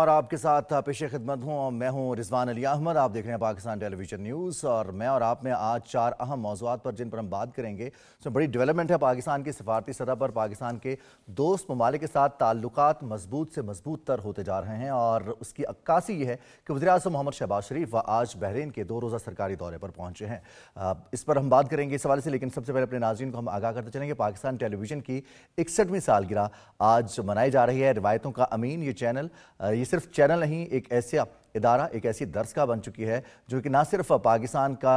और आपके साथ पेश खिदमत हूँ और मैं हूँ रिजवान अली अहमद। आप देख रहे हैं पाकिस्तान टेलीविजन न्यूज़ और मैं और आप में आज 4 अहम मौज़ूआत पर जिन पर हम बात करेंगे उसमें बड़ी डेवलपमेंट है। पाकिस्तान की सिफारती सतह पर पाकिस्तान के दोस्त ममालिक के साथ ताल्लुकात मजबूत से मजबूत तर होते जा रहे हैं और उसकी अक्कासी ये है कि वज़ीर-ए-आज़म मोहम्मद शहबाज शरीफ आज बहरीन के 2 रोज़ा सरकारी दौरे पर पहुंचे हैं। इस पर हम बात करेंगे इस हवाले से, लेकिन सबसे पहले अपने नाज़रीन को हम आगाह करते चलेंगे। पाकिस्तान टेलीविजन की 61वीं सालगिरह आज मनाई जा रही है। रिवायतों का अमीन ये चैनल, ये सिर्फ चैनल नहीं, एक ऐसा इदारा, एक ऐसी दरसगाह बन चुकी है जो कि ना सिर्फ पाकिस्तान का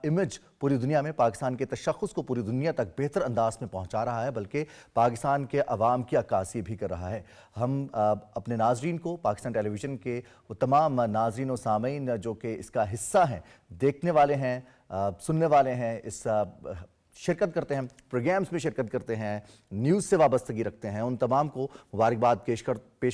इमेज पूरी दुनिया में, पाकिस्तान के तशख़्ख़ुस को पूरी दुनिया तक बेहतर अंदाज में पहुंचा रहा है, बल्कि पाकिस्तान के अवाम की अक्कासी भी कर रहा है। हम अपने नाजरीन को, पाकिस्तान टेलीविज़न के वो तमाम नाजरीन और सामीन जो कि इसका हिस्सा हैं, देखने वाले हैं, सुनने वाले हैं, इस शिरकत करते हैं, प्रोग्राम्स में शिरकत करते हैं, न्यूज़ से वाबस्तगी रखते हैं, उन तमाम को मुबारकबाद पेश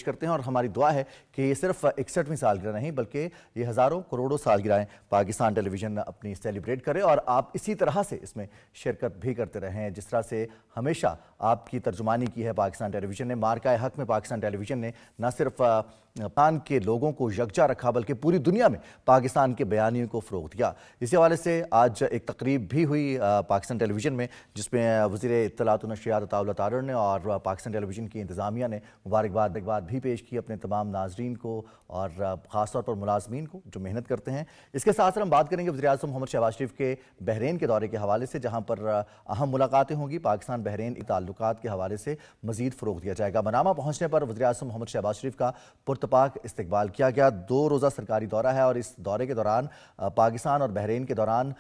करते हैं। और हमारी दुआ है कि ये सिर्फ 61वीं सालगिरह नहीं बल्कि ये हज़ारों करोड़ों सालगिरहें पाकिस्तान टेलीविज़न अपनी सेलिब्रेट करे और आप इसी तरह से इसमें शिरकत भी करते रहें जिस तरह से हमेशा आपकी तर्जुमानी की है पाकिस्तान टेलीविज़न ने। मार्का हक में पाकिस्तान टेलीविज़न ने न सिर्फ पाकिस्तान के लोगों को यकजा रखा बल्कि पूरी दुनिया में पाकिस्तान के बयानियों को फ़रोग़ दिया। इसी हवाले से आज एक तकरीब भी हुई पाकिस्तान टेलीविज़न में जिसमें वज़ीर इत्तलात व नशरियात अताउल्लाह तारर ने और पाकिस्तान टेलीविज़न की इंतज़ामिया ने मुबारकबाद भी पेश की अपने तमाम नाजरीन को और ख़ास तौर पर मुलाजमीन को जो मेहनत करते हैं। इसके साथ साथ हम बात करेंगे वज़ीर-ए-आज़म मोहम्मद शहबाज शरीफ के बहरीन के दौरे के हवाले से, जहाँ पर अहम मुलाकातें होंगी। पाकिस्तान बहरीन ताल्लुकात के हवाले से मज़ीद फ़रोग़ दिया जाएगा। मनामा पहुँचने पर वज़ीर-ए-आज़म मोहम्मद शहबाज शरीफ का पुरतपाक इस्तकबाल किया गया। 2 रोज़ा सरकारी दौरा है और इस दौरे के दौरान पाकिस्तान और बहरीन के दौरान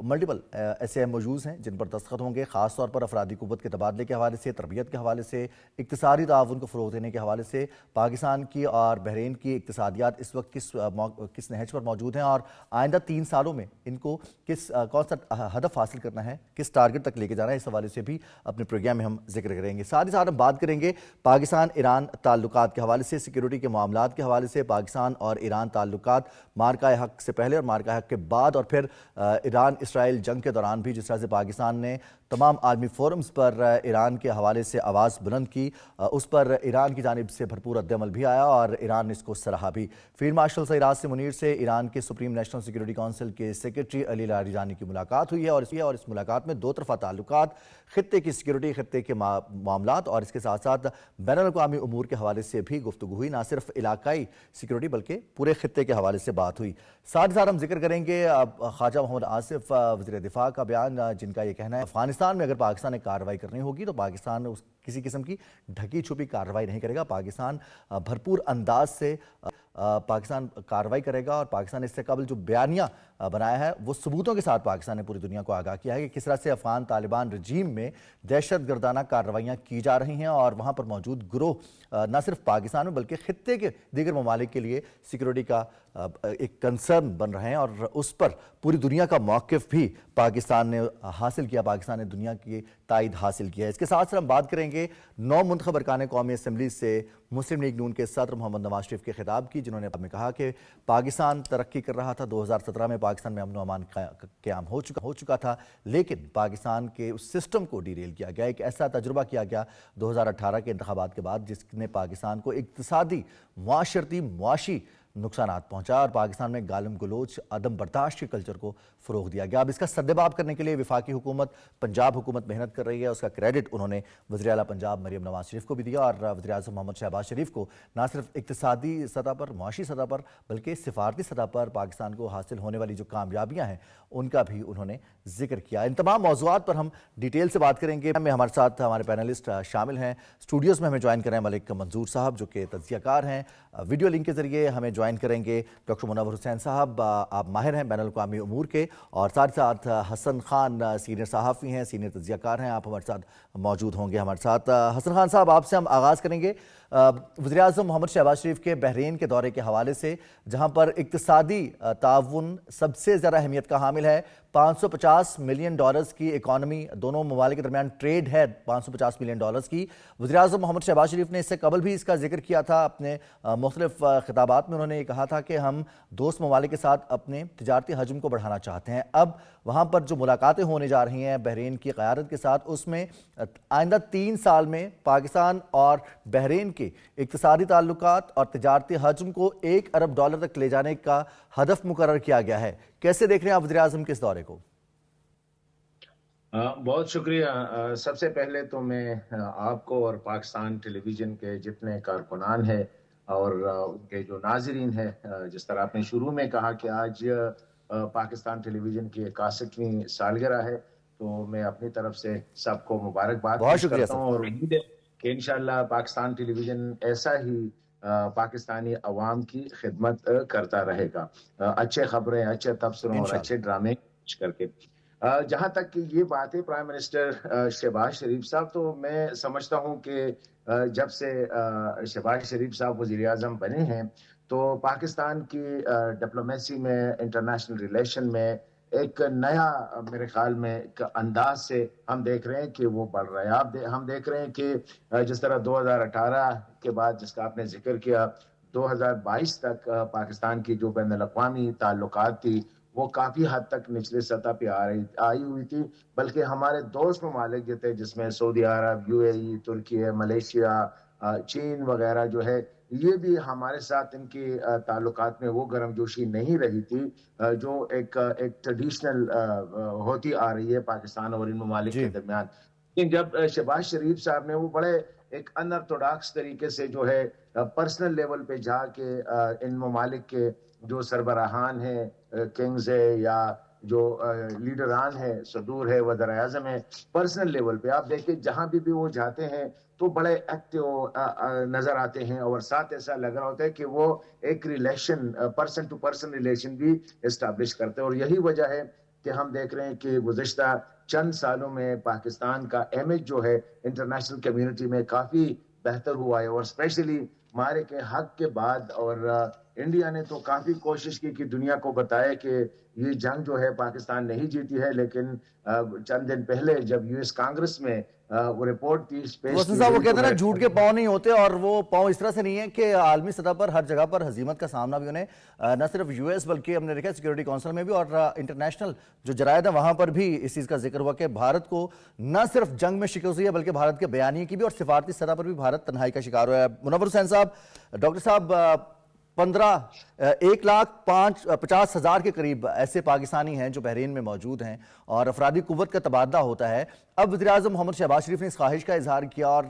मल्टीपल ऐसे मौजूद हैं जिन पर दस्तखत होंगे, ख़ास तौर पर अफरादी क़ुव्वत के तबादले के हवाले से, तरबियत के हवाले से, इक़्तिसादी ताउन को फ़रोग़ देने के हवाले से। पाकिस्तान की और बहरीन की इक़्तिसादियात इस वक्त किस नहज पर मौजूद हैं और आइंदा 3 सालों में इनको कौन सा हदफ हासिल करना है, किस टारगेट तक लेके जाना है, इस हवाले से भी अपने प्रोग्राम में हम जिक्र करेंगे। साथ ही साथ हम बात करेंगे पाकिस्तान ईरान ताल्लुकात के हवाले से, सिक्योरिटी के मामलात के हवाले से। पाकिस्तान और ईरान ताल्लुकात मार्का हक से पहले और मार्का हक के बाद और फिर ईरान इसराइल जंग के दौरान भी जिस तरह से पाकिस्तान ने तमाम आलमी फोरम्स पर ईरान के हवाले से आवाज़ बुलंद की, उस पर ईरान की जानिब से भरपूर रद्द-ए-अमल भी आया और ईरान ने इसको सराहा भी। फील्ड मार्शल सईद आसिम मुनीर से ईरान के सुप्रीम नेशनल सिक्योरिटी काउंसिल के सेक्रेटरी अली लारिजानी की मुलाकात हुई है और इस मुलाकात में 2 तरफ़ा ताल्लुकात, खित्ते की सिक्योरिटी, खित्ते के मामलात और इसके साथ साथ बैनुल-अक़वामी उमूर के हवाले से भी गुफ्तगू हुई। ना सिर्फ इलाकाई सिक्योरिटी बल्कि पूरे खित्ते के हवाले से बात हुई। साथ ही साथ हम जिक्र करेंगे ख्वाजा मोहम्मद आसिफ वज़ीर दिफा का बयान, जिनका ये कहना है अफगानिस्तान में अगर पाकिस्तान ने कार्रवाई करनी होगी तो पाकिस्तान किसी किस्म की ढकी छुपी कार्रवाई नहीं करेगा। पाकिस्तान भरपूर अंदाज से पाकिस्तान कार्रवाई करेगा और पाकिस्तान ने इससे कबल जो बयानिया बनाया है वो सबूतों के साथ पाकिस्तान ने पूरी दुनिया को आगाह किया है कि किस तरह से अफगान तालिबान रजीम में दहशत गर्दाना कार्रवाइयाँ की जा रही हैं और वहाँ पर मौजूद गिरोह न सिर्फ पाकिस्तान में बल्कि खित्ते के दीगर ममालिक के लिए सिक्योरिटी का एक कंसर्न बन रहे हैं और उस पर पूरी दुनिया का मौक़िफ़ भी पाकिस्तान ने हासिल किया, पाकिस्तान ने दुनिया की तायद हासिल किया है। इसके साथ साथ हम बात करेंगे 9 मुंतखब अरकान कौमी असम्बली से मुस्लिम लीग नून के सदर मोहम्मद नवाज शरीफ के खिताब की, जिन्होंने कहा कि पाकिस्तान तरक्की कर रहा था। 2017 में पाकिस्तान में अमन व अमान क़याम हो चुका था, लेकिन पाकिस्तान के उस सिस्टम को डीरेल किया गया। एक ऐसा तजुर्बा किया गया 2018 के इंतखाबात के बाद जिसने पाकिस्तान को इक़्तिसादी, मुआशरती, मुआशी नुकसानात पहुंचा और पाकिस्तान में गालिम गलोच, अदम बर्दाश्त के कल्चर को फ़रोग़ दिया गया। अब इसका सद्देबाब करने के लिए वफाकी हुकूमत, पंजाब हुकूमत मेहनत कर रही है। उसका क्रेडिट उन्होंने वज़ीर आला पंजाब मरियम नवाज शरीफ को भी दिया और वज़ीर-ए-आज़म मोहम्मद शहबाज शरीफ को न सिर्फ इक़्तिसादी सतह पर, मुआशी सतह पर बल्कि सिफारती सतह पर पाकिस्तान को हासिल होने वाली जो कामयाबियाँ हैं उनका भी उन्होंने जिक्र किया। इन तमाम मौज़ूआत पर हम डिटेल से बात करेंगे। हमारे साथ हमारे पैनलिस्ट शामिल हैं। स्टूडियोज़ में हमें ज्वाइन कर रहे हैं मलिक मंजूर साहब जो कि तज्ज़ियाकार हैं। वीडियो लिंक के ज़रिए हमें ज्वाइन करेंगे डॉक्टर मुनव्वर हुसैन साहब, आप माहिर हैं बैनुल-अक़वामी उमूर के, और साथ साथ हसन खान सीनियर सहाफ़ी हैं, सीनियर तज्ज़ियाकार हैं, आप हमारे साथ मौजूद होंगे। हमारे साथ हसन खान साहब, आपसे हम आगाज़ करेंगे वज़ीर-ए-आज़म मोहम्मद शहबाज शरीफ के बहरीन के दौरे के हवाले से, जहाँ पर इक़्तिसादी ताउन सबसे ज़्यादा अहमियत का हामिल है। $550 मिलियन की इकॉनमी, दोनों ममालिक के दरमियान ट्रेड है $550 मिलियन की। वज़ीर-ए-आज़म मोहम्मद शहबाज शरीफ ने इससे कबल भी इसका जिक्र किया था अपने मुख्तलिफ खिताबात में। उन्होंने ये कहा था कि हम दोस्त ममालिक के साथ अपने तिजारती हजम को बढ़ाना चाहते हैं। अब वहाँ पर जो मुलाकातें होने जा रही हैं बहरीन की क़यादत के साथ, उसमें आइंदा 3 साल में पाकिस्तान और बहरीन के इक्तिसादी ताल्लुकात और तिजारती हजम को $1 अरब तक ले जाने का हदफ मुकर्रर किया गया है। कैसे देख रहे हैं आप वज़ीर आज़म के इस दौरे को? बहुत शुक्रिया। सबसे पहले तो मैं आपको और पाकिस्तान टेलीविज़न के जितने कारकुनान हैं और उनके जो नाज़रीन हैं, जिस तरह आपने शुरू में कहा कि आज पाकिस्तान टेलीविज़न की 61वीं सालगिरह है, तो मैं अपनी तरफ से सबको मुबारकबाद बहुत पेश शुक्रिया करता सर। हूँ और उम्मीद है कि इंशाअल्लाह पाकिस्तान टेलीविज़न ऐसा ही पाकिस्तानी अवाम की खिदमत करता रहेगा, अच्छे खबरें, अच्छे तबसरों और अच्छे इंशाल्लाह। ड्रामे पेश करके। जहाँ तक कि ये बात है प्राइम मिनिस्टर शहबाज शरीफ साहब, तो मैं समझता हूँ कि जब से शहबाज शरीफ साहब वज़ीर आज़म बने हैं, तो पाकिस्तान की डिप्लोमेसी में, इंटरनेशनल रिलेशन में एक नया मेरे ख्याल में एक अंदाज से हम देख रहे हैं कि वो बढ़ रहा है। हम देख रहे हैं कि जिस तरह 2018 के बाद, जिसका आपने जिक्र किया, 2022 तक पाकिस्तान की जो बैनुल अक़वामी ताल्लुकात थी, वो काफी हद तक निचले सतह पे आई हुई थी। बल्कि हमारे दोस्त ममालिक जो थे, जिसमें सऊदी अरब, यूएई, तुर्की, मलेशिया, चीन वगैरह जो है, ये भी हमारे साथ इनकी ताल्लुकात में वो गर्मजोशी नहीं रही थी जो एक ट्रेडिशनल होती आ रही है पाकिस्तान और इन ममालिक के जी। दरमियान। लेकिन जब शहबाज शरीफ साहब ने वो बड़े एक अनऑर्थोडॉक्स तरीके से जो है पर्सनल लेवल पे जाके इन ममालिक के जो सरबराहान हैं, किंग्स है या जो लीडरान है, सदूर है, वज़ीर आज़म है, पर्सनल लेवल पे आप देखिए जहां भी वो जाते हैं तो बड़े एक्टिव नजर आते हैं और साथ ऐसा लग रहा होता है कि वो एक relation, person to person relation भी एस्टैब्लिश करते हैं। और यही वजह है कि हम देख रहे हैं कि गुज़िश्ता चंद सालों में पाकिस्तान का इमेज जो है इंटरनेशनल कम्युनिटी में काफी बेहतर हुआ है, और स्पेशली मारे के हक के बाद। और इंडिया ने तो काफी कोशिश की कि दुनिया को बताए कि ये जंग जो है पाकिस्तान नहीं जीती है, लेकिन चंद दिन पहले जब यूएस कांग्रेस में वो रिपोर्ट तो पेश वसीम की साहब, वो गई, तो कहते हैं ना, मेरे झूठ के पांव नहीं होते, और वो पांव इस तरह से नहीं है कि आलमी सतह पर हर जगह पर हजीमत का सामना भी उन्हें न सिर्फ यूएस बल्कि हमने देखा सिक्योरिटी काउंसिल में भी और इंटरनेशनल जो जरायद है वहां पर भी इस चीज का जिक्र हुआ कि भारत को न सिर्फ जंग में शिकस्त हुई है बल्कि भारत के बयानिए की भी, और सिफारती सतह पर भी भारत तन्हाई का शिकार हुआ है। मुनव्वर हुसैन साहब, डॉक्टर साहब, 1,50,000 के करीब ऐसे पाकिस्तानी हैं जो बहरीन में मौजूद हैं और अफरादी कुव्वत का तबादला होता है। अब वज़ीर आज़म मोहम्मद शहबाज शरीफ ने इस ख्वाहिश का इजहार किया और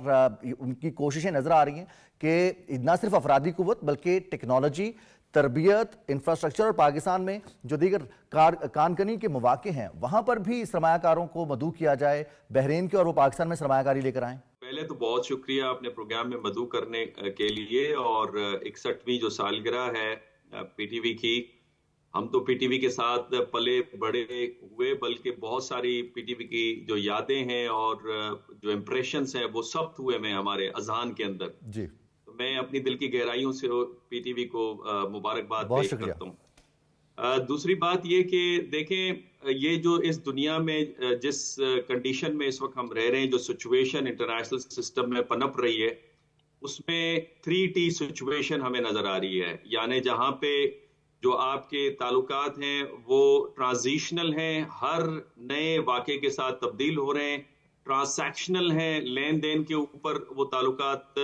उनकी कोशिशें नजर आ रही हैं कि न सिर्फ अफरादी कुव्वत बल्कि टेक्नोलॉजी, तरबियत, इंफ्रास्ट्रक्चर और पाकिस्तान में जो दीगर कानकनी के मौके हैं वहां पर भी सरमायाकारों को मदऊ किया जाए बहरीन के, और वो पाकिस्तान में सरमायाकारी लेकर आए। पहले तो बहुत शुक्रिया अपने प्रोग्राम में मदऊ करने के लिए। और 61वीं जो सालगिरह है पीटीवी की, हम तो पीटीवी के साथ पले बड़े हुए, बल्कि बहुत सारी पीटीवी की जो यादें हैं और जो इम्प्रेशंस हैं वो सब हुए में हमारे अजहान के अंदर जी। तो मैं अपनी दिल की गहराइयों से पीटीवी को मुबारकबाद पेश करता हूँ। दूसरी बात ये कि देखें, ये जो इस दुनिया में जिस कंडीशन में इस वक्त हम रह रहे हैं, जो सिचुएशन इंटरनेशनल सिस्टम में पनप रही है, उसमें 3T सिचुएशन हमें नजर आ रही है। यानी जहां पे जो आपके ताल्लुकात हैं वो ट्रांजिशनल हैं, हर नए वाक़े के साथ तब्दील हो रहे हैं, ट्रांसैक्शनल हैं, लेन देन के ऊपर वो ताल्लुकात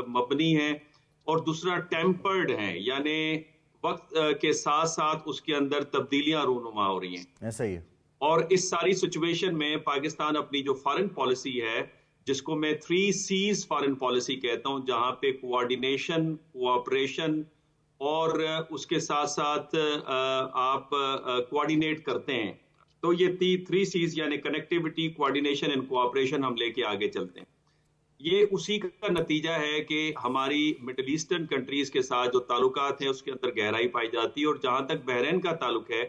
मबनी हैं, और दूसरा टेम्पर्ड हैं, यानी वक्त के साथ साथ उसके अंदर तब्दीलियां रूनुमा हो रही हैं। ऐसा ही है। और इस सारी सिचुएशन में पाकिस्तान अपनी जो फॉरेन पॉलिसी है, जिसको मैं 3Cs फॉरेन पॉलिसी कहता हूं, जहां पे कोऑर्डिनेशन, कोऑपरेशन और उसके साथ साथ आप कोऑर्डिनेट करते हैं, तो ये 3Cs यानी कनेक्टिविटी, कोऑर्डिनेशन एंड कोऑपरेशन हम लेके आगे चलते हैं। ये उसी का नतीजा है कि हमारी मिडिल ईस्टर्न कंट्रीज के साथ जो ताल्लुकात हैं उसके अंदर गहराई पाई जाती है। और जहां तक बहरीन का ताल्लुक है,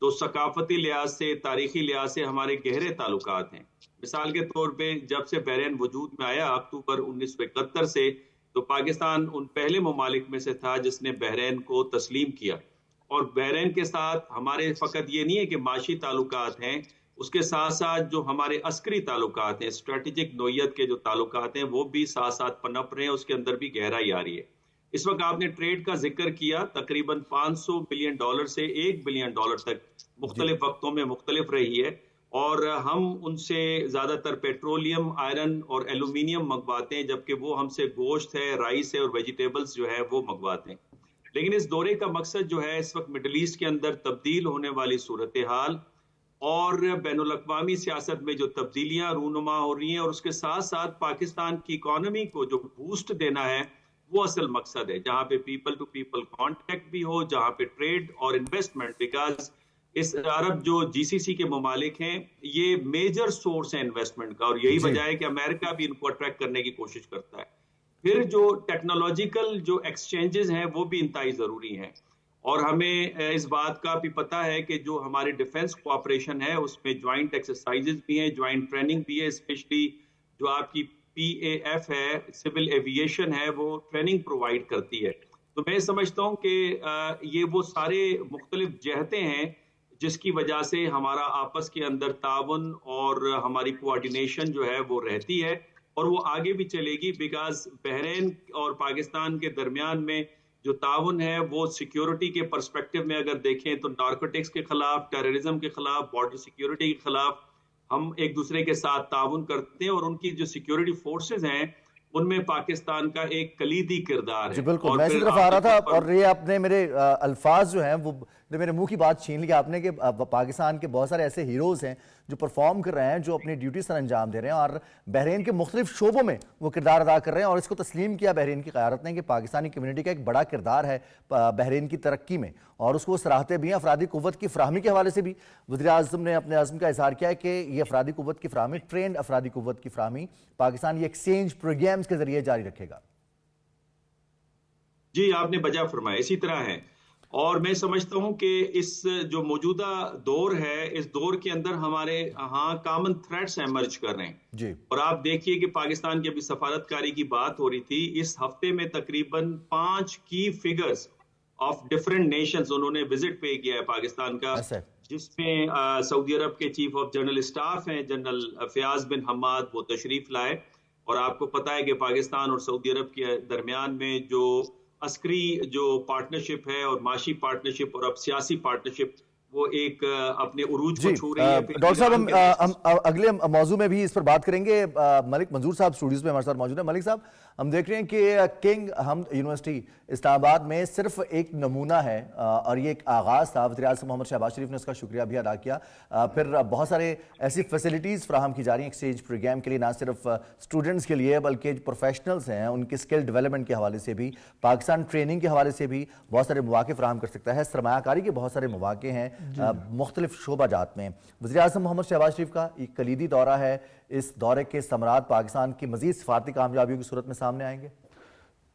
तो सकाफती लिहाज से, तारीखी लिहाज से हमारे गहरे ताल्लुकात हैं। मिसाल के तौर पे जब से बहरीन वजूद में आया अक्टूबर 1971 से, तो पाकिस्तान उन पहले ममालिक में से था जिसने बहरीन को तस्लीम किया। और बहरीन के साथ हमारे फकत ये नहीं है कि माशी ताल्लुकात हैं, उसके साथ साथ जो हमारे अस्करी ताल्लुकात हैं, स्ट्रेटेजिक नोयत के जो ताल्लुकात हैं, वो भी साथ साथ पनप रहे हैं, उसके अंदर भी गहराई आ रही है। इस वक्त आपने ट्रेड का जिक्र किया, तकरीबन $500 बिलियन से $1 बिलियन तक मुख्तलिफ वक्तों में मुख्तलिफ रही है। और हम उनसे ज़्यादातर पेट्रोलियम, आयरन और एल्यूमिनियम मंगवाते हैं, जबकि वो हमसे गोश्त है, राइस है और वेजिटेबल्स जो है वो मंगवाते हैं। लेकिन इस दौरे का मकसद जो है, इस वक्त मिडल ईस्ट के अंदर तब्दील होने वाली सूरत हाल और बैनुल अक़वामी सियासत में जो तब्दीलियां रूनुमा हो रही हैं और उसके साथ साथ पाकिस्तान की इकोनॉमी को जो बूस्ट देना है, वो असल मकसद है, जहां पे पीपल टू पीपल कांटेक्ट भी हो, जहां पे ट्रेड और इन्वेस्टमेंट, बिकॉज इस अरब जो जीसीसी के ममालिक हैं, ये मेजर सोर्स है इन्वेस्टमेंट का और यही वजह है कि अमेरिका भी इनको अट्रैक्ट करने की कोशिश करता है। फिर जो टेक्नोलॉजिकल जो एक्सचेंजेस हैं वो भी इंतहाई जरूरी हैं और हमें इस बात का भी पता है कि जो हमारे डिफेंस कोऑपरेशन है उसमें ज्वाइंट एक्सरसाइजेज भी हैं, ज्वाइंट ट्रेनिंग भी है, स्पेशली जो आपकी PAF है, सिविल एविएशन है, वो ट्रेनिंग प्रोवाइड करती है। तो मैं समझता हूँ कि ये वो सारे मुख्तलिफ जहतें हैं जिसकी वजह से हमारा आपस के अंदर ताउन और हमारी कोऑर्डिनेशन जो है वो रहती है और वो आगे भी चलेगी, बिकॉज बहरीन और पाकिस्तान के दरमियान में जो ताउन है वो सिक्योरिटी के पर्सपेक्टिव में अगर देखें तो नार्कोटिक्स के खिलाफ, टेररिज्म के खिलाफ, बॉर्डर सिक्योरिटी के खिलाफ हम एक दूसरे के साथ ताउन करते हैं और उनकी जो सिक्योरिटी फोर्सेज हैं उनमें पाकिस्तान का एक कलीदी किरदार है। जी बिल्कुल, मैं इसी तरफ आ रहा था और ये आपने मेरे अल्फाज जो हैं वो मेरे मुंह की बात छीन लिया आपने कि पाकिस्तान के बहुत सारे ऐसे हीरोज हैं जो परफॉर्म कर रहे हैं, जो अपनी ड्यूटी सर अंजाम दे रहे हैं और बहरीन के मुख्तलिफ शोबों में वो किरदार अदा कर रहे हैं और इसको तस्लीम किया बहरीन की क़यादत ने कि पाकिस्तानी कम्युनिटी का एक बड़ा किरदार है बहरीन की तरक्की में और उसको सराहते भी हैं। अफरादी क़ुव्वत की फ्राहमी के हवाले से भी वज़ीर आज़म ने अपने अज़्म का इज़हार किया है कि ये अफरादी क़ुव्वत की फ्राहमी, ट्रेंड अफरादी क़ुव्वत की फ्राहमी पाकिस्तान ये एक्सचेंज प्रोग्राम्स के जरिए जारी रखेगा। जी, आपने बजा फरमाया, इसी तरह है और मैं समझता हूं कि इस जो मौजूदा दौर है, इस दौर के अंदर हमारे यहाँ कॉमन थ्रेड्स एमर्ज कर रहे हैं जी। और आप देखिए कि पाकिस्तान की अभी सफारतकारी की बात हो रही थी, इस हफ्ते में तकरीबन 5 की फिगर्स ऑफ डिफरेंट नेशंस उन्होंने विजिट पे किया है पाकिस्तान का, जिसमें सऊदी अरब के चीफ ऑफ जनरल स्टाफ हैं जनरल फयाज बिन हमाद, वो तशरीफ लाए और आपको पता है कि पाकिस्तान और सऊदी अरब के दरमियान में जो अस्करी जो पार्टनरशिप है और माशी पार्टनरशिप और अब सियासी पार्टनरशिप वो एक अपने उरूज को छू रही है। डॉक्टर साहब, हम अगले मौजू में भी इस पर बात करेंगे। मलिक मंजूर साहब स्टूडियोज में हमारे साथ मौजूद है। मलिक साहब, हम देख रहे हैं कि किंग हमद यूनिवर्सिटी इस्लामाबाद में सिर्फ एक नमूना है और ये एक आगाज़ था। वज़ीर आज़म मोहम्मद शहबाज शरीफ ने उसका शुक्रिया भी अदा किया। फिर बहुत सारे ऐसी फैसिलिटीज़ फ्राहम की जा रही हैं एक्सचेंज प्रोग्राम के लिए, ना सिर्फ स्टूडेंट्स के लिए बल्कि प्रोफेशनल्स हैं उनकी स्किल डेवलपमेंट के हवाले से भी, पाकिस्तान ट्रेनिंग के हवाले से भी बहुत सारे मौके फ्राहम कर सकता है। सरमायाकारी के बहुत सारे मौके हैं मुख्तलिफ शोबा जात में। वज़ीर आज़म मोहम्मद शहबाज शरीफ का एक कलीदी दौरा है, इस दौरे के समरात पाकिस्तान की मजीद सिफारती कामयाबियों की सूरत में सामने आएंगे।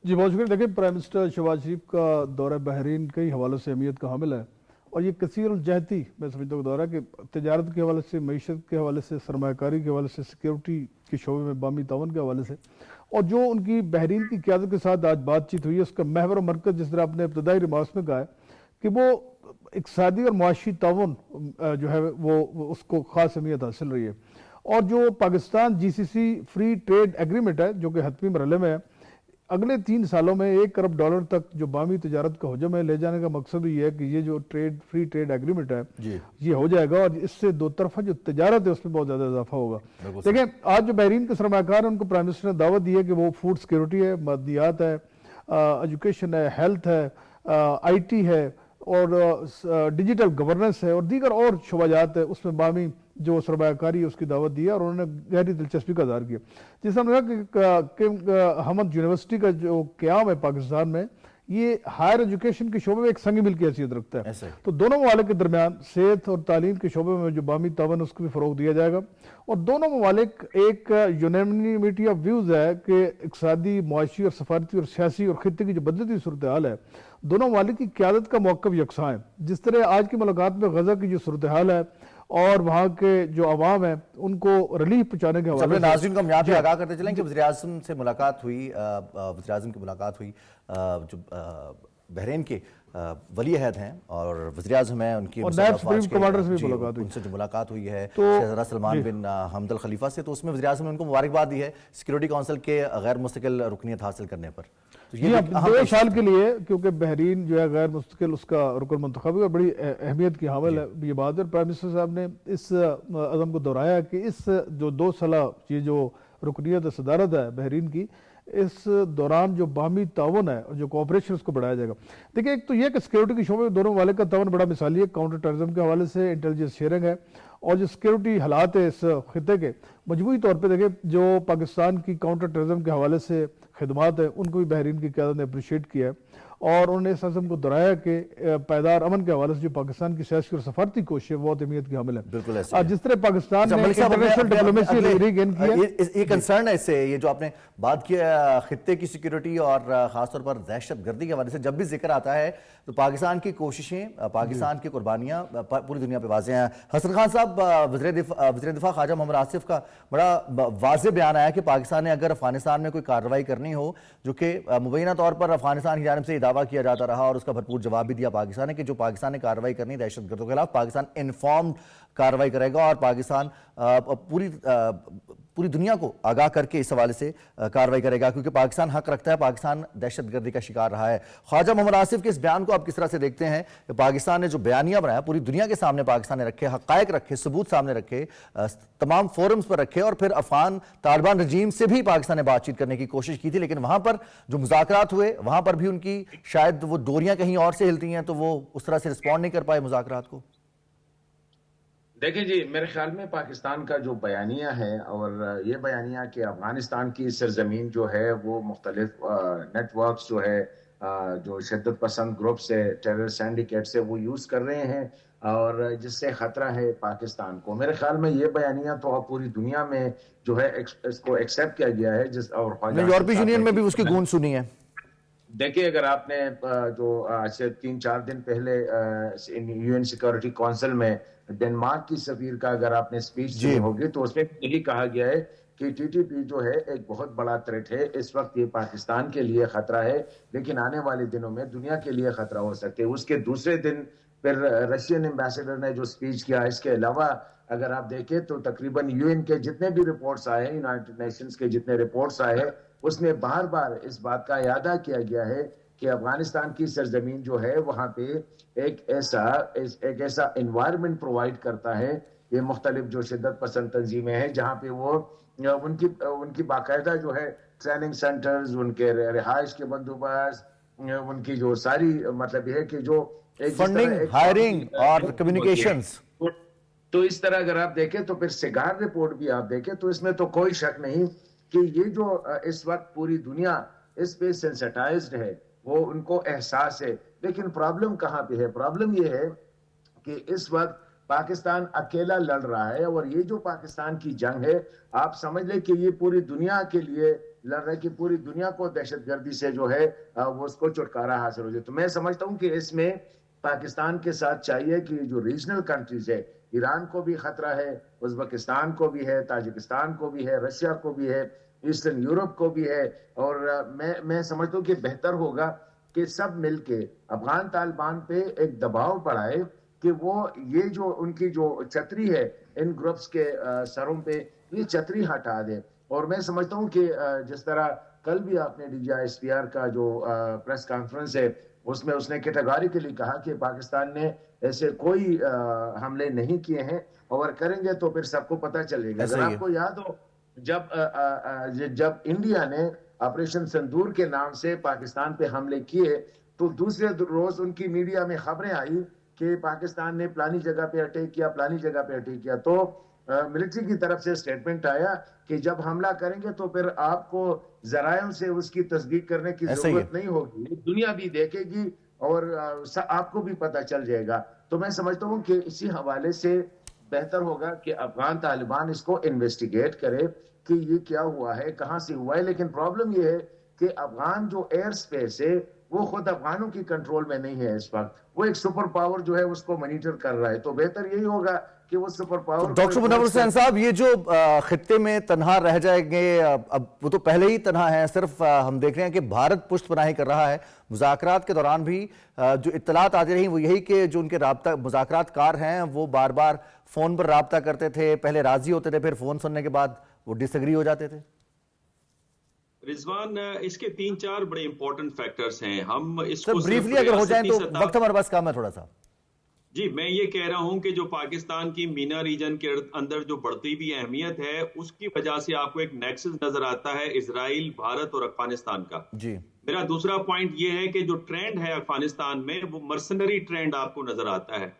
जी बहुत शुक्रिया। देखिए, प्राइम मिनिस्टर शहबाज शरीफ का दौरा बहरीन कई हवालों से अहमियत का हामिल है और ये कसीर जहती मैं समझता हूँ दौरा कि तजारत के हवाले से, मईशत के हवाले से, सरमाकारी के हवाले से, सिक्योरिटी के शोबे में बामी तावन के हवाले से और जो उनकी बहरीन की क़यादत के साथ आज बातचीत हुई है उसका महवर और मरकज़, जिस तरह आपने इब्तदाई रिमार्क्स में कहा है कि वो इक़्तिसादी और मुआशी ताउन जो है वो उसको ख़ास अहमियत हासिल रही है और जो Pakistan GCC free trade agreement है जो कि हतमी मरहले में है, अगले 3 सालों में $1 अरब तक जो बामी तजारत का हजम है ले जाने का मकसद ये है कि ये जो फ्री ट्रेड एग्रीमेंट है ये हो जाएगा और इससे दो तरफा जो तजारत है उसमें बहुत ज़्यादा इजाफा होगा। देखें, आज जो बहरीन के सरमाकार हैं उनको प्राइम मिनिस्टर ने दावत दी है कि वो फूड सिक्योरिटी है, मादियात है, एजुकेशन है, हेल्थ है, IT है और डिजिटल गवर्नेंस है और दीगर और शोबाजात है, उसमें बामी जो सरमायाकारी है उसकी दावत दी है और उन्होंने गहरी दिलचस्पी का इज़हार किया। जिस हमने कहा कि हमद यूनिवर्सिटी का जो क़याम है पाकिस्तान में, ये हायर एजुकेशन के शोबे में एक संग मिल की हैसियत रखता है। तो दोनों ममालिक के दरमियान सेहत और तालीम के शोबे में जो बामी तावन उसको भी फ़रोग़ दिया जाएगा और दोनों ममालिक एक यूनानिमिटी ऑफ व्यूज़ है कि इक़्तिसादी, मुआशी और सफारती और सियासी और खित्ते की जो बदलती सूरत हाल है, दोनों ममालिक की क़यादत का मौक़िफ़ यकसां है। जिस तरह आज की मुलाकात में गज़ा की जो सूरत हाल है और वहाँ के जो अवाम है उनको रिलीफ पहुँचाने के हवाले से नाज़रीन को हम यहाँ पे आगाह करते चलें कि वज़ीर आज़म से मुलाकात हुई, वज़ीर आज़म की मुलाकात हुई जो बहरीन के वली अहद हैं और वज़ीर-ए-आज़म हैं, उनकी और नायब सुप्रीम कमांडर से भी मुलाकात हुई, उनसे जो मुलाकात हुई है तो शहज़ादा सलमान बिन हमद अल खलीफा से, तो उसमें वज़ीर-ए-आज़म ने उनको मुबारकबाद दी है सिक्योरिटी काउंसिल के गैर मुस्तकिल रुकनीत हासिल करने पर। तो ये 2 साल के लिए, क्योंकि बहरीन जो है गैर मुस्तकिल उसका रुकन मंतखब है, बड़ी अहमियत की हामिल है ये बात है। प्राइम मिनिस्टर साहब ने इस अज़म को दोहराया कि इस जो 2 साल ये जो रुकनीत सदारत है बहरीन की, इस दौरान जो बाहमी ताउन है और जो कोऑपरेशन उसको बढ़ाया जाएगा। देखिए, एक तो ये कि सिक्योरिटी के शोबे में दोनों वाले का ताउन बड़ा मिसाली है, काउंटर टेररिज्म के हवाले से इंटेलिजेंस शेयरिंग है, और जो सिक्योरिटी हालात है इस खिते के, मजबूरी तौर पे देखिए जो पाकिस्तान की काउंटर टेररिज्म के हवाले से खिदमात है उनको भी बहरीन की क़यादत ने अप्रिशिएट किया है, और उन्होंने इस अज़म को दोहराया कि पायदार अमन के हवाले से जो पाकिस्तान की सियासी और सफारती कोशिश है बहुत अहमियत की हामिल है। बिल्कुल ऐसे जिस तरह पाकिस्तान ने इंटरनेशनल डिप्लोमेसी रीगेन किया, ये कंसर्न है इससे, ये जो आपने बात की खित्ते की सिक्योरिटी और खासतौर पर दहशतगर्दी के हवाले से जब भी जिक्र आता है तो पाकिस्तान की कोशिशें, पाकिस्तान की कुर्बानियां पूरी दुनिया पे वाज़ेह हैं। हसन खान साहब, वज़ीर दिफा ख्वाजा मोहम्मद आसिफ का बड़ा वाज़ेह बयान आया कि पाकिस्तान ने अगर अफगानिस्तान में कोई कार्रवाई करनी हो, जो कि मुबैना तौर पर अफगानिस्तान की जानिब से दावा किया जाता रहा और उसका भरपूर जवाब भी दिया पाकिस्तान ने कि जो पाकिस्तान ने कार्रवाई करनी दहशतगर्दों के खिलाफ, पाकिस्तान इन्फॉर्म्ड कार्रवाई करेगा और पाकिस्तान पूरी दुनिया को आगाह करके इस हवाले से कार्रवाई करेगा, क्योंकि पाकिस्तान हक रखता है, पाकिस्तान दहशतगर्दी का शिकार रहा है। ख्वाजा मोहम्मद आसिफ के इस बयान को आप किस तरह से देखते हैं कि पाकिस्तान ने जो बयानिया बनाया पूरी दुनिया के सामने पाकिस्तान ने रखे, हक़ाइक़ रखे, सबूत सामने रखे, तमाम फोरम्स पर रखे, और फिर अफगान तालिबान रजीम से भी पाकिस्तान ने बातचीत करने की कोशिश की थी, लेकिन वहां पर जो मुज़ाकरात हुए वहां पर भी उनकी शायद वो डोरियां कहीं और से हिलती हैं, तो वो उस तरह से रिस्पॉन्ड नहीं कर पाए मुज़ाकरात को। देखिए जी, मेरे ख्याल में पाकिस्तान का जो बयानिया है, और ये बयानिया कि अफगानिस्तान की सरजमीन जो है वो मुख्तलिफ नेटवर्क्स जो है, जो शिद्दत पसंद ग्रुप्स है, टेरर सिंडिकेट से वो यूज़ कर रहे हैं और जिससे ख़तरा है पाकिस्तान को। मेरे ख्याल में ये बयानिया तो अब पूरी दुनिया में जो है इसको एक्सेप्ट किया गया है, जिस और यूरोपीय यूनियन में भी उसकी गूंज सुनी है। देखिए, अगर आपने जो आज से 3-4 दिन पहले यूएन सिक्योरिटी काउंसिल में डेनमार्क की सफीर का अगर आपने स्पीच सुनी होगी, तो उसमें यही कहा गया है कि टीटीपी जो है एक बहुत बड़ा थ्रेट है। इस वक्त ये पाकिस्तान के लिए खतरा है, लेकिन आने वाले दिनों में दुनिया के लिए खतरा हो सकते हैं। उसके दूसरे दिन फिर रशियन एम्बेसडर ने जो स्पीच किया, इसके अलावा अगर आप देखें तो तकरीबन यूएन के जितने भी रिपोर्ट्स आए हैं, यूनाइटेड नेशंस के जितने रिपोर्ट्स आए हैं, उसमें बार बार इस बात का यादा किया गया है कि अफगानिस्तान की सरजमीन जो है वहां पे एक ऐसा एनवायरनमेंट प्रोवाइड करता है, ये मुख्तलिफ जो शिद्दत पसंद तंजीमें हैं, जहाँ पे वो उनकी बाकायदा जो है ट्रेनिंग सेंटर्स, उनके रिहाइश के बंदोबस्त, उनकी जो सारी मतलब ये है कि जो फंडिंग, हायरिंग और कम्युनिकेशंस, तो इस तरह अगर आप देखें तो फिर सिगार रिपोर्ट भी आप देखें तो इसमें तो कोई शक नहीं कि ये जो इस वक्त पूरी दुनिया इस पे सेंसिटाइज्ड है, वो उनको एहसास है। लेकिन प्रॉब्लम कहाँ पे है? प्रॉब्लम ये है कि इस वक्त पाकिस्तान अकेला लड़ रहा है, और ये जो पाकिस्तान की जंग है, आप समझ लें कि ये पूरी दुनिया के लिए लड़ रहा है कि पूरी दुनिया को दहशतगर्दी से जो है वो उसको छुटकारा हासिल हो जाए। तो मैं समझता हूँ कि इसमें पाकिस्तान के साथ चाहिए कि जो रीजनल कंट्रीज है, ईरान को भी खतरा है, उज़्बेकिस्तान को भी है, ताजिकिस्तान को भी है, रशिया को भी है, ईस्टर्न यूरोप को भी है, और मैं समझता हूँ कि बेहतर होगा कि सब मिलके अफगान तालिबान पे एक दबाव बढ़ाए कि वो ये जो उनकी जो छतरी है इन ग्रुप्स के सरों पे, ये छतरी हटा दे। और मैं समझता हूँ कि जिस तरह कल भी आपने DGISPR का जो प्रेस कॉन्फ्रेंस है, उसमें उसने कैटेगोरिकली कहा कि पाकिस्तान ने ऐसे कोई हमले नहीं किए हैं, और करेंगे तो फिर सबको पता चलेगा। अगर आपको याद हो, जब इंडिया ने ऑपरेशन सिंदूर के नाम से पाकिस्तान पे हमले किए, तो दूसरे रोज उनकी मीडिया में खबरें आई कि पाकिस्तान ने प्लानी जगह पे अटैक किया, प्लानी जगह पे अटैक किया। तो मिलिट्री की तरफ से स्टेटमेंट आया कि जब हमला करेंगे तो फिर आपको जरायों से उसकी तस्दीक करने की जरूरत नहीं होगी, दुनिया भी देखेगी और आपको भी पता चल जाएगा। तो मैं समझता हूँ कि इसी हवाले से बेहतर होगा कि अफगान तालिबान इसको इन्वेस्टिगेट करे कि ये क्या हुआ है, कहाँ से हुआ है। लेकिन प्रॉब्लम ये है कि अफगान जो एयर स्पेस है वो खुद अफगानों की कंट्रोल में नहीं है इस वक्त। वो एक सुपर पावर जो है उसको मॉनिटर कर रहा है, तो बेहतर यही होगा कि वो सुपर तो पावर डॉक्टर मुनव्वर हुसैन साहब, ये जो खित्ते में तनहा रह जाएंगे, अब वो तो पहले ही तनहा है, सिर्फ हम देख रहे हैं कि भारत पुष्टपनाही कर रहा है। मुज़ाकरात के दौरान भी जो इत्तलात आती रही वो यही कि जो उनके राब्ता मुज़ाकरातकार हैं वो बार बार फोन पर राब्ता करते थे, पहले राजी होते थे, फिर फोन सुनने के बाद वो डिसएग्री हो जाते थे। रिजवान, इसके 3-4 बड़े इंपॉर्टेंट फैक्टर्स हैं। हम इसको सर ब्रीफली अगर हो जाए तो वक्त हमारे पास कम है थोड़ा सा। जी, मैं ये कह रहा हूं कि जो पाकिस्तान की मीना रीजन के अंदर जो बढ़ती हुई अहमियत है, उसकी वजह से आपको एक नेक्सस नजर आता है इजराइल, भारत और अफगानिस्तान का। जी, मेरा दूसरा पॉइंट ये है कि जो ट्रेंड है अफगानिस्तान में, वो मर्सनरी ट्रेंड आपको नजर आता है।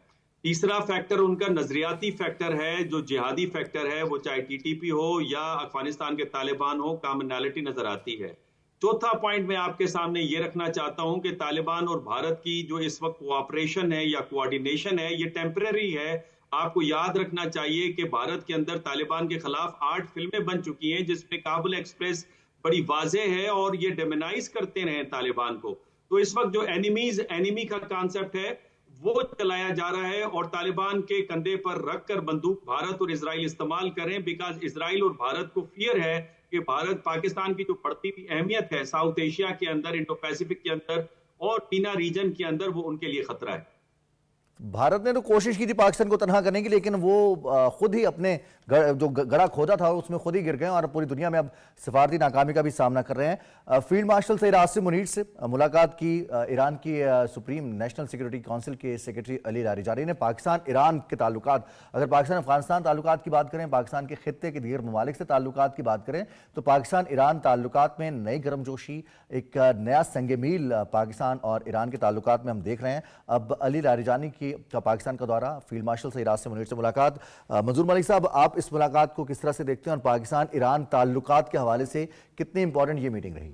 तीसरा फैक्टर उनका नजरियाती फैक्टर है, जो जिहादी फैक्टर है, वो चाहे टीटीपी हो या अफगानिस्तान के तालिबान हो, कॉमनैलिटी नजर आती है। चौथा पॉइंट मैं आपके सामने ये रखना चाहता हूं कि तालिबान और भारत की जो इस वक्त कोऑपरेशन है या कोऑर्डिनेशन है, ये टेम्पररी है। आपको याद रखना चाहिए कि भारत के अंदर तालिबान के खिलाफ 8 फिल्में बन चुकी हैं, जिसमें काबुल एक्सप्रेस बड़ी वाजे है और ये डेमोनाइज करते रहे तालिबान को। तो इस वक्त जो एनिमी का कॉन्सेप्ट है वो चलाया जा रहा है और तालिबान के कंधे पर रखकर बंदूक भारत और इजराइल इस्तेमाल करें, बिकॉज इजराइल और भारत को फियर है कि भारत पाकिस्तान की जो बढ़ती हुई अहमियत है साउथ एशिया के अंदर, इंडो पैसिफिक के अंदर और मीना रीजन के अंदर, वो उनके लिए खतरा है। भारत ने तो कोशिश की थी पाकिस्तान को तनहा करने की, लेकिन वो खुद ही अपने जो गड़ा खोदा था उसमें खुद ही गिर गए और पूरी दुनिया में अब सिफारती नाकामी का भी सामना कर रहे हैं। फील्ड मार्शल सईद आसिम मुनीर से मुलाकात की ईरान की सुप्रीम नेशनल सिक्योरिटी काउंसिल के सेक्रेटरी अली लारिजानी ने। पाकिस्तान ईरान के ताल्लुकात, अगर पाकिस्तान अफगानिस्तान ताल्लुकात की बात करें, पाकिस्तान के खित्ते के दीगर ममालिक से ताल्लुकात की बात करें, तो पाकिस्तान ईरान ताल्लुकात में नई गर्मजोशी, एक नया संग मील पाकिस्तान और ईरान के ताल्लुकात में हम देख रहे हैं। अब अली लारिजानी की पाकिस्तान का दौरा, फील्ड मार्शल सईद आसिम मुनीर से मुलाकात। मंजूर मलिक साहब, आप इस मुलाकात को किस तरह से देखते हैं और पाकिस्तान ईरान ताल्लुकात के हवाले से कितनी इंपॉर्टेंट ये मीटिंग रही?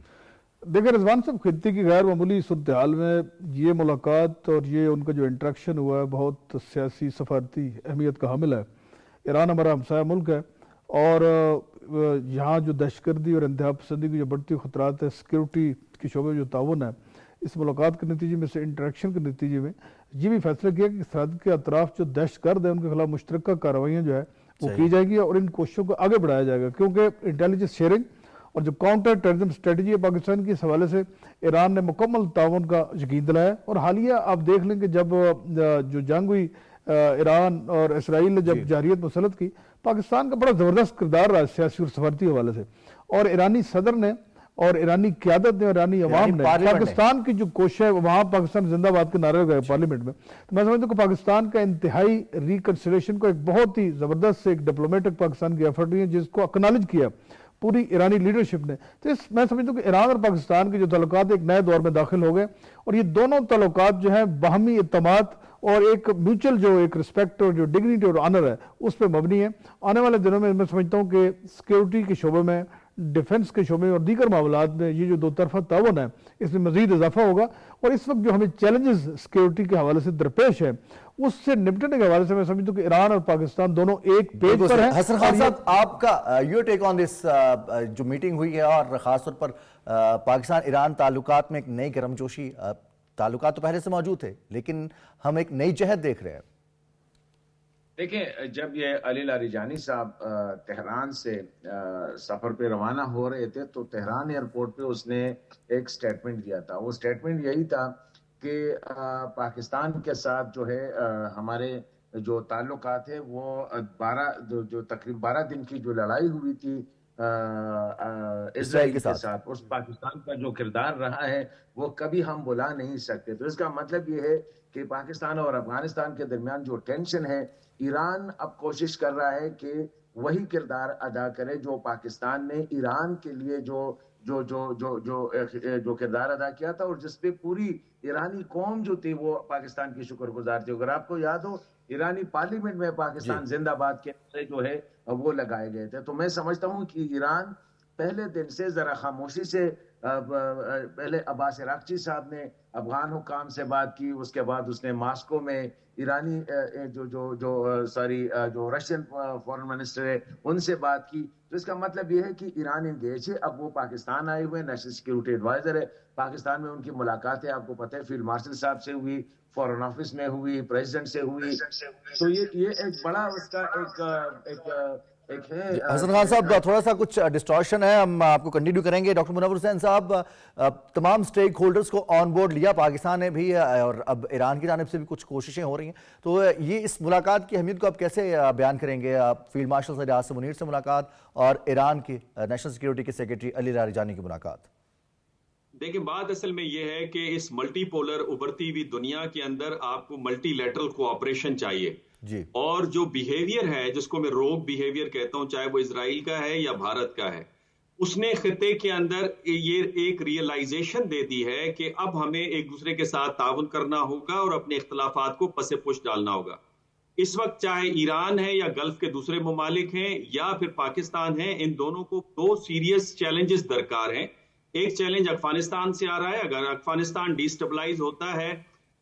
देखिए रिजवान साहब, खित्ते की गैर मामूली सूरत हाल में ये मुलाकात और ये उनका जो इंटरेक्शन हुआ है बहुत सियासी सफारती अहमियत का हामिल है। ईरान हमारा हमसाया मुल्क है और यहाँ जो दहशतगर्दी और इंतहा पसंदी की जो बढ़ती खतरात है, सिक्योरिटी के शोबे में जो ताउन है, इस मुलाकात के नतीजे में से इंटरेक्शन के नतीजे में ये भी फैसला किया कि सरहद के अतराफ जो दहशतगर्द है उनके खिलाफ मुश्तरका कार्रवाइयाँ जो है वो की जाएगी और इन कोशिशों को आगे बढ़ाया जाएगा, क्योंकि इंटेलिजेंस शेयरिंग और जो काउंटर टेररिज्म स्ट्रेटजी है पाकिस्तान की, इस हवाले से ईरान ने मुकम्मल ताउन का यकीन दिलाया। और हालिया आप देख लें कि जब जो जंग हुई ईरान और इसराइल ने जब जारियत मुसलत की, पाकिस्तान का बड़ा ज़बरदस्त किरदार रहा सियासी और सफारती हवाले से। और ईरानी सदर ने और ईरानी क़यादत ने और ईरानी अवाम ने पाकिस्तान की जो कोशिश है, वहाँ पाकिस्तान जिंदाबाद के नारे गए पार्लियामेंट में, तो मैं समझता हूँ कि पाकिस्तान का इंतहाई रिकन्सिलेशन को एक बहुत ही ज़बरदस्त एक डिप्लोमेटिक पाकिस्तान की एफर्ट हुई है, जिसको एक्नॉलेज किया पूरी ईरानी लीडरशिप ने। तो मैं समझता हूँ कि ईरान और पाकिस्तान के जो ताल्लुकात एक नए दौर में दाखिल हो गए और ये दोनों ताल्लुकात जो है बाहमी इत्तमाद और एक म्यूचुअल जो एक रिस्पेक्ट और जो डिग्निटी और ऑनर है उस पर मबनी है। आने वाले दिनों में मैं समझता हूँ कि सिक्योरिटी के शोबे में, डिफेंस के शोबे और दीगर मामलात में ये जो दो तरफा ताउन है इसमें मजीद इजाफा होगा। और इस वक्त जो हमें चैलेंजेस सिक्योरिटी के हवाले से दरपेश है उससे निपटने के हवाले से मैं समझता हूँ कि ईरान और पाकिस्तान दोनों एक पेज पर हैं। हसन खान साहब, आपका योर टेक ऑन दिस, जो मीटिंग हुई है और खासतौर पर पाकिस्तान ईरान ताल्लुकात में एक नई गर्मजोशी, ताल्लुकात तो पहले से मौजूद थे लेकिन हम एक नई जहद देख रहे हैं। देखिए, जब ये अली लारिजानी साहब तेहरान से सफर पे रवाना हो रहे थे तो तेहरान एयरपोर्ट पे उसने एक स्टेटमेंट दिया था। वो स्टेटमेंट यही था कि पाकिस्तान के साथ जो है हमारे जो ताल्लुकात है वो 12 जो तकरीबन 12 दिन की जो लड़ाई हुई थी इजराइल के साथ, उस पाकिस्तान का जो किरदार रहा है वो कभी हम भुला नहीं सकते। तो इसका मतलब ये है कि पाकिस्तान और अफगानिस्तान के दरमियान जो टेंशन है, ईरान अब कोशिश कर रहा है कि वही किरदार अदा करे जो पाकिस्तान ने ईरान के लिए जो किरदार अदा किया था और जिसपे पूरी ईरानी कौम जो थी वो पाकिस्तान की शुक्रगुजार थी। अगर आपको याद हो, ईरानी पार्लियामेंट में पाकिस्तान जिंदाबाद के नारे जो है वो लगाए गए थे। तो मैं समझता हूँ कि ईरान पहले दिन से जरा खामोशी से, पहले अब्बास अरागची साहब ने अफगान हुक्काम से बात की, उसके बाद उसने मॉस्को में ईरानी जो रशियन फॉरेन मिनिस्टर है उनसे बात की। तो इसका मतलब यह है कि ईरान इंगेज है। अब वो पाकिस्तान आए हुए, नेशनल सिक्योरिटी एडवाइजर है। पाकिस्तान में उनकी मुलाकातें आपको पता है फील्ड मार्शल साहब से हुई, फॉरेन ऑफिस में हुई, प्रेसिडेंट से हुई। तो ये एक बड़ा उसका एक है। हसन खान साहब, थोड़ा सा कुछ डिस्टॉर्शन है, हम आपको कंटिन्यू करेंगे। डॉक्टर मुनव्वर हुसैन साहब, तमाम स्टेक होल्डर्स को ऑन बोर्ड लिया पाकिस्तान ने भी, और अब ईरान की जानिब से भी कुछ कोशिशें हो रही हैं, तो ये इस मुलाकात की अहमियत को आप कैसे बयान करेंगे? फील्ड मार्शल सैयद आसिम मुनीर से मुलाकात और ईरान के नेशनल सिक्योरिटी के सेक्रेटरी अली लारिजानी की मुलाकात। देखिए, बात असल में यह है कि इस मल्टीपोलर उभरती हुई दुनिया के अंदर आपको मल्टीलैटरल कोऑपरेशन चाहिए जी। और जो बिहेवियर है, जिसको मैं रोग बिहेवियर कहता हूं, चाहे वो इजराइल का है या भारत का है, उसने खित्ते के अंदर ये एक रियलाइजेशन दे दी है कि अब हमें एक दूसरे के साथ ताउन करना होगा और अपने इख्तलाफात को पसे पुश डालना होगा। इस वक्त चाहे ईरान है या गल्फ के दूसरे ममालिक हैं या फिर पाकिस्तान है, इन दोनों को दो सीरियस चैलेंजेस दरकार हैं। एक चैलेंज अफगानिस्तान से आ रहा है। अगर अफगानिस्तान डिस्टेबलाइज होता है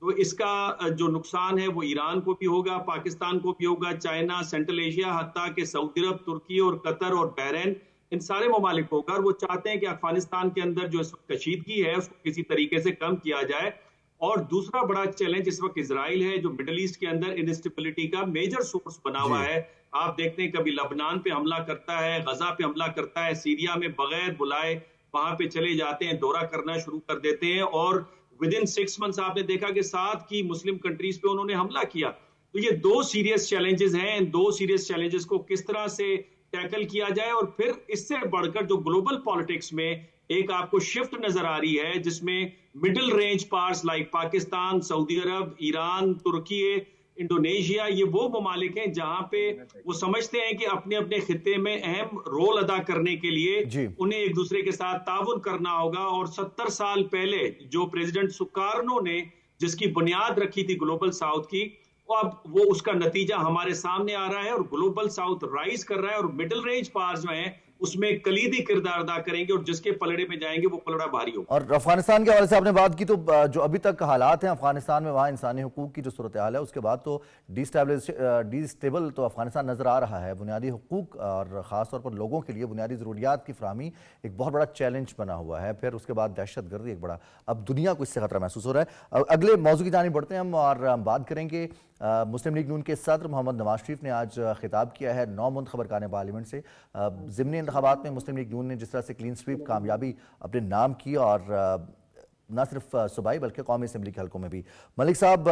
तो इसका जो नुकसान है वो ईरान को भी होगा, पाकिस्तान को भी होगा, चाइना, सेंट्रल एशिया, हत्ता के सऊदी अरब, तुर्की और कतर और बहरीन, इन सारे ममालिक को होगा। और वो चाहते हैं कि अफगानिस्तान के अंदर जो इस वक्त कशीदगी है उसको किसी तरीके से कम किया जाए। और दूसरा बड़ा चैलेंज इस वक्त इजराइल है, जो मिडल ईस्ट के अंदर इंस्टेबिलिटी का मेजर सोर्स बना हुआ है। आप देखते हैं कभी लबनान पे हमला करता है, गजा पे हमला करता है, सीरिया में बगैर बुलाए वहां पे चले जाते हैं, दौरा करना शुरू कर देते हैं, और विद इन 6 मंथ्स आपने देखा कि 7 की मुस्लिम कंट्रीज पे उन्होंने हमला किया। तो ये दो सीरियस चैलेंजेस हैं। इन दो सीरियस चैलेंजेस को किस तरह से टैकल किया जाए, और फिर इससे बढ़कर जो ग्लोबल पॉलिटिक्स में एक आपको शिफ्ट नजर आ रही है, जिसमें middle range parts like Pakistan, Saudi Arab, Iran, Turkey, Indonesia, ये वो ममालिक हैं जहां पे वो समझते हैं कि अपने अपने खित्ते में अहम रोल अदा करने के लिए उन्हें एक दूसरे के साथ ताउन करना होगा। और 70 साल पहले जो प्रेसिडेंट सुकार्नो ने जिसकी बुनियाद रखी थी ग्लोबल साउथ की, अब वो उसका नतीजा हमारे सामने आ रहा है और ग्लोबल साउथ राइज कर रहा है, और मिडिल रेंज पार्स जो हैं उसमें कलीदी किरदार अदा करेंगे, और जिसके पलड़े में जाएंगे वो पलड़ा भारी होगा। और अफगानिस्तान के हवाले से आपने बात की, तो जो अभी तक हालात हैं अफगानिस्तान में, वहाँ इंसानी हुकूक की जो सूरत हाल है, उसके बाद तो डिस्टेबल तो अफगानिस्तान नजर आ रहा है। बुनियादी हुकूक और ख़ासतौर पर लोगों के लिए बुनियादी ज़रूरियात की फराहमी एक बहुत बड़ा चैलेंज बना हुआ है। फिर उसके बाद दहशत गर्दी एक बड़ा, अब दुनिया को इससे खतरा महसूस हो रहा है। अगले मौजू की जानिब बढ़ते हैं हम, और हम बात करेंगे मुस्लिम लीग नून के सदर मोहम्मद नवाज शरीफ ने आज खिताब किया है 9 मुंतखब अरकान पार्लियामेंट से। ज़िमनी इंतखाबात में मुस्लिम लीग नून ने जिस तरह से क्लीन स्वीप कामयाबी अपने नाम की, और न सिर्फ सूबाई बल्कि कौमी असम्बली के हल्कों में भी। मलिक साहब,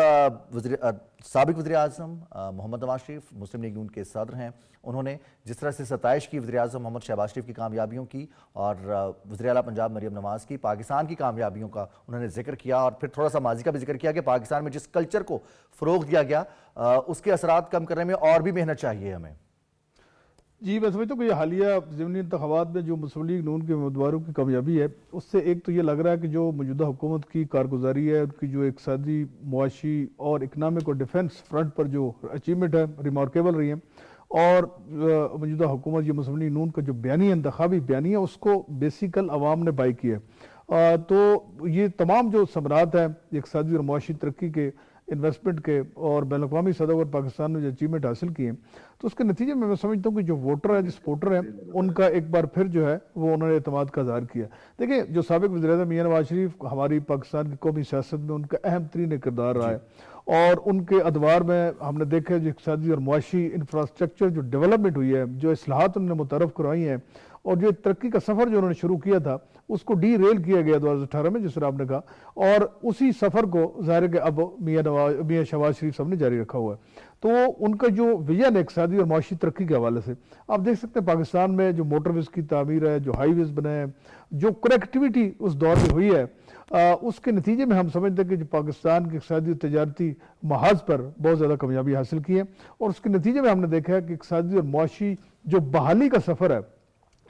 साबिक वज़ीर आज़म मोहम्मद नवाज शरीफ मुस्लिम लीग नून के सदर हैं, उन्होंने जिस तरह से सताइश की वज़ीर आज़म मोहम्मद शहबाज शरीफ की कामयाबियों की और वज़ीर आला पंजाब मरियम नवाज़ की पाकिस्तान की कामयाबियों का उन्होंने जिक्र किया, और फिर थोड़ा सा माजी का भी जिक्र किया कि पाकिस्तान में जिस कल्चर को फ़रोग़ दिया गया उसके असरात कम करने में और भी मेहनत चाहिए हमें। जी, मैं समझता हूँ कि ये हालिया ज़िमनी इंतखाबात में जो मुस्लिम लीग नून के उम्मीदवारों की कामयाबी है, उससे एक तो ये लग रहा है कि जो मौजूदा हुकूमत की कारगुजारी है, उनकी जो इक़्तिसादी, मुआशी और इकनॉमिक और डिफेंस फ्रंट पर जो अचीवमेंट है रिमार्केबल रही है। और मौजूदा हुकूमत, ये मुस्लिम लीग नून का जो बयानी इंतखाबी बयानी है, उसको बेसिकल अवाम ने बाई किया है। तो ये तमाम जो समरात है इक़्तिसादी और मुआशी तरक्की के, इन्वेस्टमेंट के और बैन अवी सतह पर पाकिस्तान ने जो अचीवमेंट हासिल किए, तो उसके नतीजे में मैं समझता हूँ कि जो वोटर है, जो सपोर्टर है, उनका एक बार फिर जो है वो उन्होंने एतमाद का इज़हार किया। देखिए, जो साबिक वज़ीर-ए-आज़म मियां नवाज शरीफ हमारी पाकिस्तान की कौमी सियासत में उनका अहम तरीन किरदार रहा है, और उनके अदवार में हमने देखा है जो इक़्तिसादी और मुआशी इंफ्रास्ट्रक्चर जो डेवलपमेंट हुई है, जो इस्लाहात उन्होंने मुतरफ़ करवाई हैं, और जो तरक्की का सफ़र जो उन्होंने शुरू किया था उसको डी रेल किया गया 2018 में, जिस तरह आपने कहा, और उसी सफ़र को ज़ाहिर है कि अब मियां शहबाज शरीफ साहब ने जारी रखा हुआ है। तो उनका जो विजन है इक़्तिसादी और मुआशी तरक्की के हवाले से, आप देख सकते हैं पाकिस्तान में जो मोटरवेज़ की तामीर है, जो हाईवेज़ बने हैं, जो कनेक्टिविटी उस दौर में हुई है, उसके नतीजे में हम समझते हैं कि जो पाकिस्तान के इक़्तिसादी और तजारती महाज पर बहुत ज़्यादा कामयाबी हासिल की है। और उसके नतीजे में हमने देखा है कि इक़्तिसादी और मुआशी जो बहाली का सफ़र है,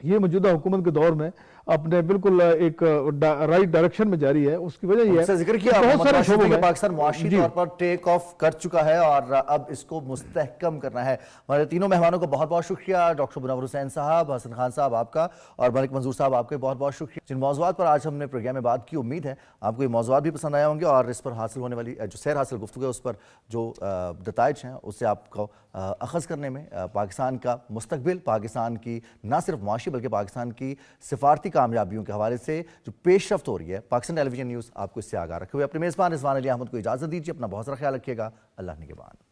ये मौजूदा हुकूमत के दौर में अपने बिल्कुल एक राइट डायरेक्शन में जारी है। उसकी वजह यह है जिक्र किया बहुत सारे शोबों में पाकिस्तान मुआशी तौर पर टेक ऑफ कर चुका है और अब इसको मुस्तहकम करना है। हमारे तीनों मेहमानों का बहुत बहुत शुक्रिया, डॉक्टर मुनव्वर हुसैन साहब, हसन खान साहब आपका और मलिक मंजूर साहब आपके बहुत बहुत शुक्रिया। जिन मौज़ूआत पर आज हमने प्रोग्राम में बात की, उम्मीद है आपको ये मौज़ूआत भी पसंद आए होंगे और इस पर हासिल होने वाली जो सैर हासिल गुफ्तगू है उस पर जो नताइज हैं उससे आपको अखज़ करने में पाकिस्तान का मुस्तकबिल, पाकिस्तान की ना सिर्फ मुआशी बल्कि पाकिस्तान की सिफारती कामयाबियों के हवाले से जो पेशरफ्त हो रही है, पाकिस्तान टेलीविजन न्यूज़ आपको इससे आगाह रखे हुए। अपने मेज़बान रिजवान अली अहमद को इजाज़त दीजिए। अपना बहुत सारा ख्याल रखिएगा। अल्लाह निगहबान।